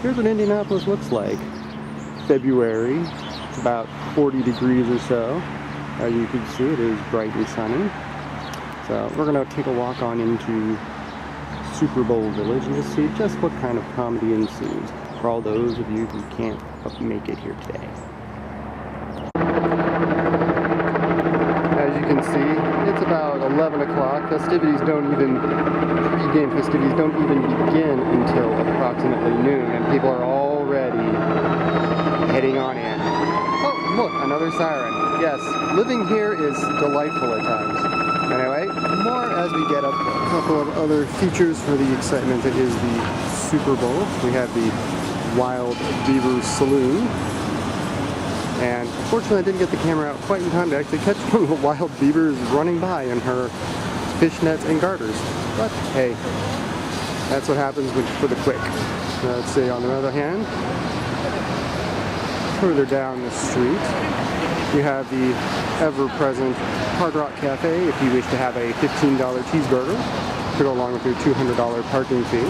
here's what Indianapolis looks like. February, it's about 40 degrees or so. As you can see, it is bright and sunny. So we're gonna take a walk on into Super Bowl Village and just see just what kind of comedy ensues for all those of you who can't make it here today. As you can see, it's about 11 o'clock. Festivities don't even, pre-game festivities don't even begin until approximately noon, and people are already heading on in. Oh, look, another siren. Yes, living here is delightful at times. Anyway, more as we get up. A couple of other features for the excitement that is the Super Bowl. We have the Wild Beaver Saloon. And unfortunately I didn't get the camera out quite in time to actually catch one of the wild beavers running by in her fishnets and garters. But hey, that's what happens for the quick. Let's see, on the other hand, further down the street, you have the ever-present Hard Rock Cafe if you wish to have a $15 cheeseburger to go along with your $200 parking fee.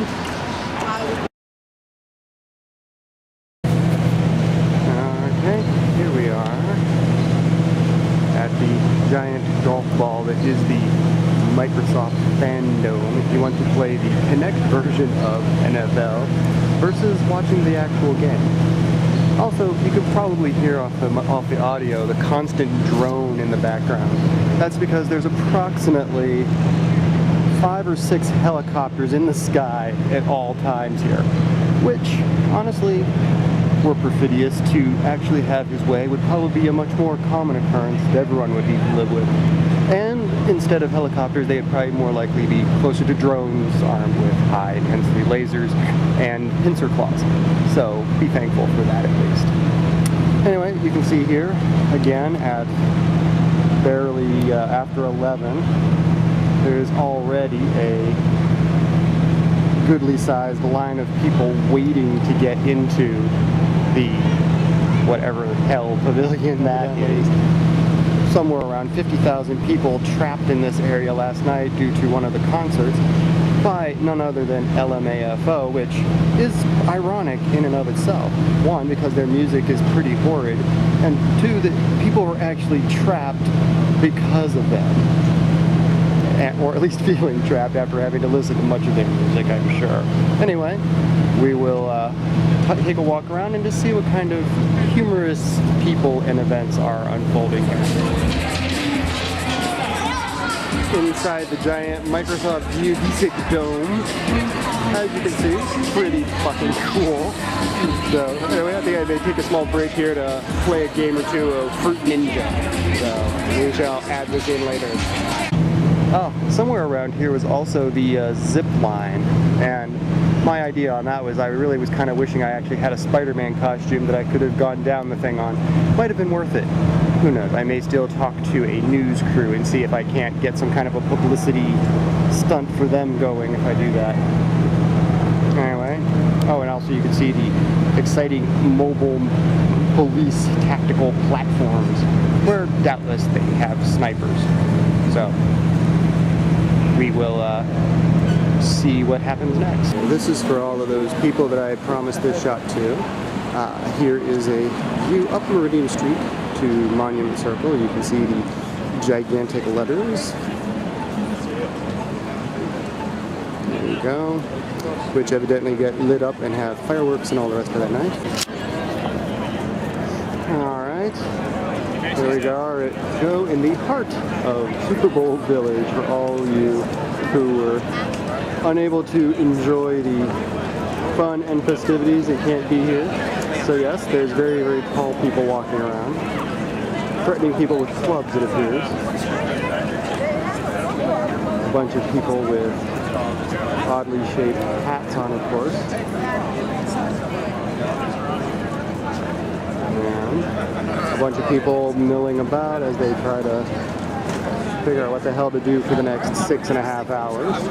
Okay, here we are at the giant golf ball that is the Microsoft Fandome if you want to play the Kinect version of NFL versus watching the actual game. Also, you can probably hear off the audio the constant drone in the background. That's because there's approximately 5 or 6 helicopters in the sky at all times here, which, honestly, were perfidious to actually have his way would probably be a much more common occurrence that everyone would need to live with. And instead of helicopters, they would probably more likely be closer to drones armed with high-intensity lasers and pincer claws. So be thankful for that at least. Anyway, you can see here, again, at barely after 11, there's already a goodly sized line of people waiting to get into the whatever the hell pavilion that is. Somewhere around 50,000 people trapped in this area last night due to one of the concerts by none other than LMAFO, which is ironic in and of itself. One, because their music is pretty horrid, and two, that people were actually trapped because of them. Or at least feeling trapped after having to listen to much of their music, I'm sure. Anyway, we will take a walk around and just see what kind of humorous people and events are unfolding here. Inside the giant Microsoft Music Dome, as you can see, it's pretty fucking cool. So anyway, I think I may take a small break here to play a game or two of Fruit Ninja. So we shall add this in later. Oh, somewhere around here was also the zip line, and my idea on that was I really was kind of wishing I actually had a Spider-Man costume that I could have gone down the thing on. Might have been worth it. Who knows? I may still talk to a news crew and see if I can't get some kind of a publicity stunt for them going if I do that. Anyway, oh, and also you can see the exciting mobile police tactical platforms where doubtless they have snipers. So we will see what happens next. This is for all of those people that I promised this shot to. Here is a view up Meridian Street to Monument Circle. You can see the gigantic letters. There you go. Which evidently get lit up and have fireworks and all the rest of that night. Alright. There we go in the heart of Super Bowl Village for all you who were unable to enjoy the fun and festivities and can't be here. So yes, there's very, very tall people walking around, threatening people with clubs, it appears. A bunch of people with oddly shaped hats on, of course. And a bunch of people milling about as they try to figure out what the hell to do for the next 6.5 hours.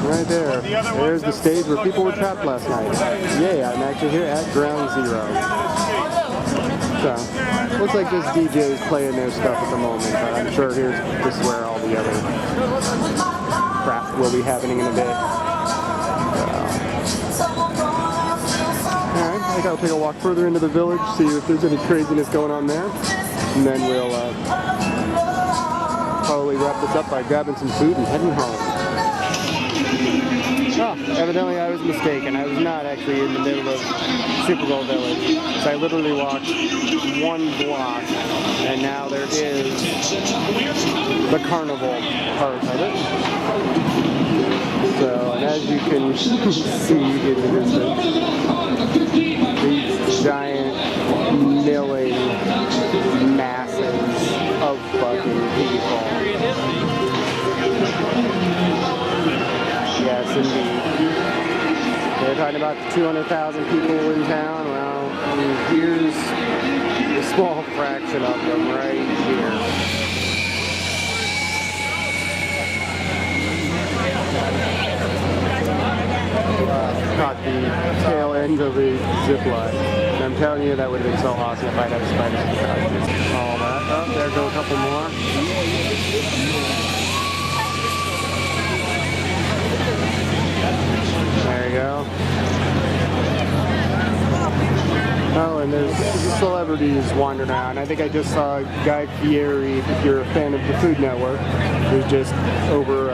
Right there. There's the stage where people were trapped last night. Yeah, I'm actually here at Ground Zero. So, looks like just DJs playing their stuff at the moment, but I'm sure this is where all the other crap will be happening in a bit. Alright, I think I'll take a walk further into the village, see if there's any craziness going on there. And then we'll probably wrap this up by grabbing some food and heading home. Oh, evidently I was mistaken. I was not actually in the middle of Superbowl Village. So I literally walked one block, and now there is the carnival part of it. So, and as you can see in the distance, these giant milling masses of fucking people. Yes, indeed. They're talking about 200,000 people in town. Well, here's a small fraction of them right here. Caught the tail end of a zip line. And I'm telling you, that would have been so awesome if I'd have spiders. All that. Oh, there go a couple more. There you go. Oh, and there's celebrities wandering around. I think I just saw Guy Fieri, if you're a fan of the Food Network, who's just over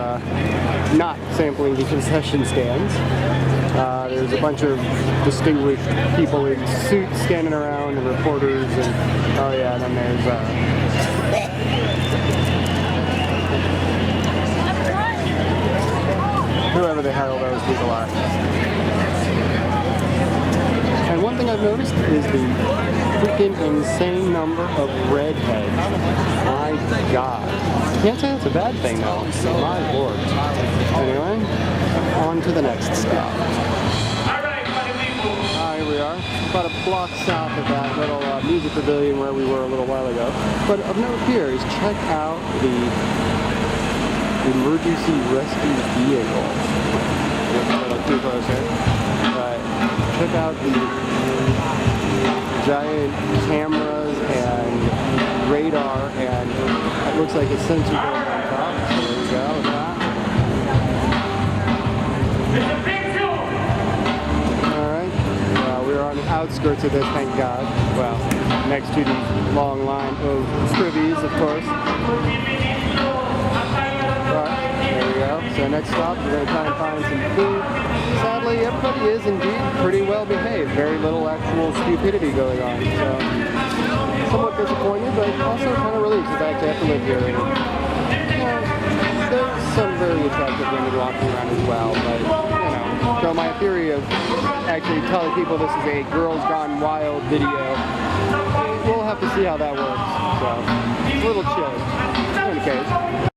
not sampling the concession stands. There's a bunch of distinguished people in suits standing around, and reporters, and oh yeah, and then there's whoever the hell those people are. And one thing I've noticed is the freaking insane number of redheads. My God. Can't say that's a bad thing though. My Lord. Anyway, on to the next stop. Here we are, about a block south of that little music pavilion where we were a little while ago. But of note here is check out the emergency rescue vehicle. Get a little too close here. But check out the giant cameras and radar, and it looks like a sensor going on top. So there we go with that. Alright, we're on the outskirts of this, thank God. Well, next to the long line of privies, of course. There we go. So next stop, we're going to try and find some food. Sadly, everybody is indeed pretty well behaved. Very little actual stupidity going on. So, somewhat disappointed, but also kind of relieved because I actually have to live here. And, there's some very attractive women walking around as well, but, so my theory of actually telling people this is a Girls Gone Wild video, we'll have to see how that works. So, it's a little chilly. In any case.